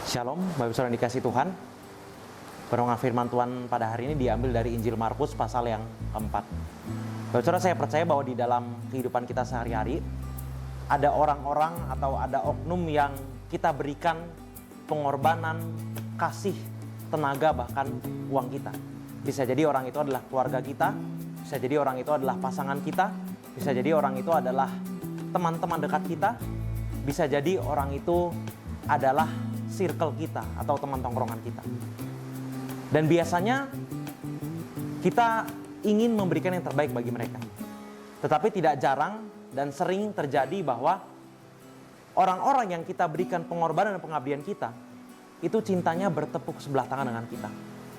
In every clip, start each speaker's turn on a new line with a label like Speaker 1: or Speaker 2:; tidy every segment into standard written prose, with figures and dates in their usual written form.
Speaker 1: Shalom, Bapak Saudara dikasih Tuhan. Perenungan firman Tuhan pada hari ini diambil dari Injil Markus pasal yang keempat. Bapak Saudara, saya percaya bahwa di dalam kehidupan kita sehari-hari ada orang-orang atau ada oknum yang kita berikan pengorbanan, kasih, tenaga, bahkan uang kita. Bisa jadi orang itu adalah keluarga kita, bisa jadi orang itu adalah pasangan kita, bisa jadi orang itu adalah teman-teman dekat kita, bisa jadi orang itu adalah circle kita atau teman tongkrongan kita. Dan biasanya kita ingin memberikan yang terbaik bagi mereka. Tetapi tidak jarang dan sering terjadi bahwa orang-orang yang kita berikan pengorbanan dan pengabdian kita, itu cintanya bertepuk sebelah tangan dengan kita.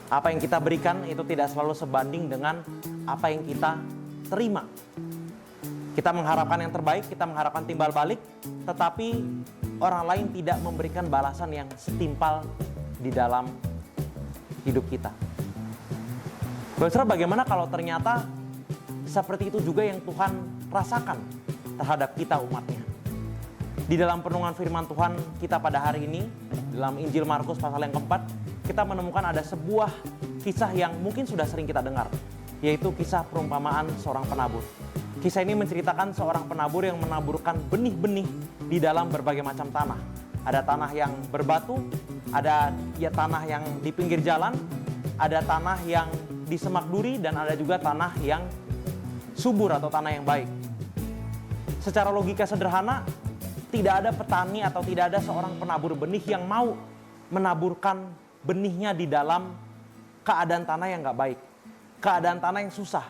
Speaker 1: Apa yang kita berikan itu tidak selalu sebanding dengan apa yang kita terima. Kita mengharapkan yang terbaik, kita mengharapkan timbal balik, tetapi orang lain tidak memberikan balasan yang setimpal di dalam hidup kita. Saudara, bagaimana kalau ternyata seperti itu juga yang Tuhan rasakan terhadap kita umatnya? Di dalam perenungan firman Tuhan kita pada hari ini, dalam Injil Markus pasal yang keempat, kita menemukan ada sebuah kisah yang mungkin sudah sering kita dengar, yaitu kisah perumpamaan seorang penabur. Kisah ini menceritakan seorang penabur yang menaburkan benih-benih di dalam berbagai macam tanah. Ada tanah yang berbatu, ada tanah yang di pinggir jalan, ada tanah yang di semak duri, dan ada juga tanah yang subur atau tanah yang baik. Secara logika sederhana, tidak ada petani atau tidak ada seorang penabur benih yang mau menaburkan benihnya di dalam keadaan tanah yang gak baik, keadaan tanah yang susah,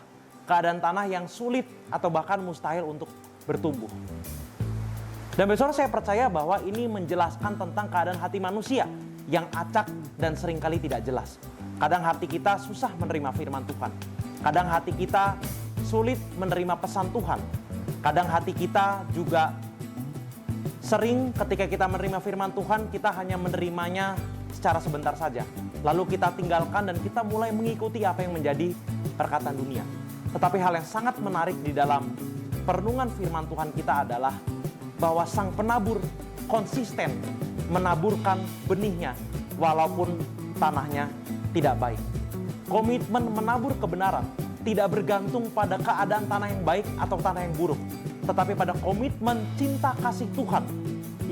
Speaker 1: keadaan tanah yang sulit atau bahkan mustahil untuk bertumbuh. Dan besok saya percaya bahwa ini menjelaskan tentang keadaan hati manusia yang acak dan seringkali tidak jelas. Kadang hati kita susah menerima firman Tuhan. Kadang hati kita sulit menerima pesan Tuhan. Kadang hati kita juga sering ketika kita menerima firman Tuhan, kita hanya menerimanya secara sebentar saja. Lalu kita tinggalkan dan kita mulai mengikuti apa yang menjadi perkataan dunia. Tetapi hal yang sangat menarik di dalam perenungan firman Tuhan kita adalah bahwa sang penabur konsisten menaburkan benihnya walaupun tanahnya tidak baik. Komitmen menabur kebenaran tidak bergantung pada keadaan tanah yang baik atau tanah yang buruk, tetapi pada komitmen cinta kasih Tuhan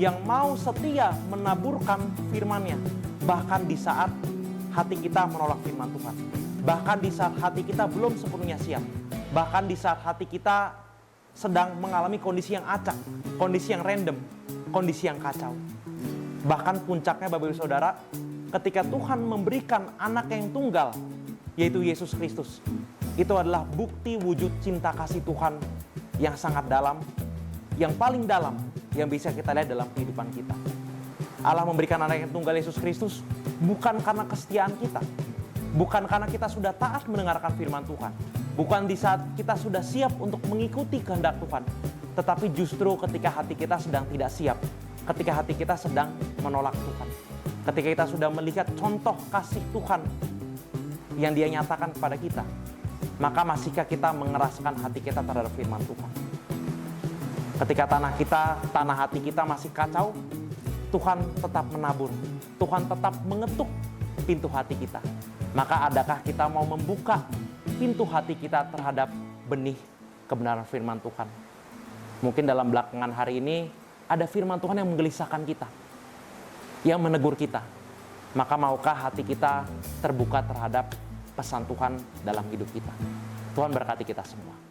Speaker 1: yang mau setia menaburkan firman-Nya bahkan di saat hati kita menolak firman Tuhan. Bahkan di saat hati kita belum sepenuhnya siap. Bahkan di saat hati kita sedang mengalami kondisi yang acak, kondisi yang random, kondisi yang kacau. Bahkan puncaknya Bapak Ibu Saudara, ketika Tuhan memberikan anak yang tunggal, yaitu Yesus Kristus. Itu adalah bukti wujud cinta kasih Tuhan yang sangat dalam, yang paling dalam, yang bisa kita lihat dalam kehidupan kita. Allah memberikan anak yang tunggal Yesus Kristus bukan karena kesetiaan kita, bukan karena kita sudah taat mendengarkan firman Tuhan, bukan di saat kita sudah siap untuk mengikuti kehendak Tuhan, tetapi justru ketika hati kita sedang tidak siap, ketika hati kita sedang menolak Tuhan, ketika kita sudah melihat contoh kasih Tuhan yang Dia nyatakan kepada kita, maka masihkah kita mengeraskan hati kita terhadap firman Tuhan? Ketika tanah hati kita masih kacau, Tuhan tetap menabur, Tuhan tetap mengetuk pintu hati kita. Maka adakah kita mau membuka pintu hati kita terhadap benih kebenaran firman Tuhan? Mungkin dalam belakangan hari ini ada firman Tuhan yang menggelisahkan kita, yang menegur kita. Maka maukah hati kita terbuka terhadap pesan Tuhan dalam hidup kita? Tuhan berkati kita semua.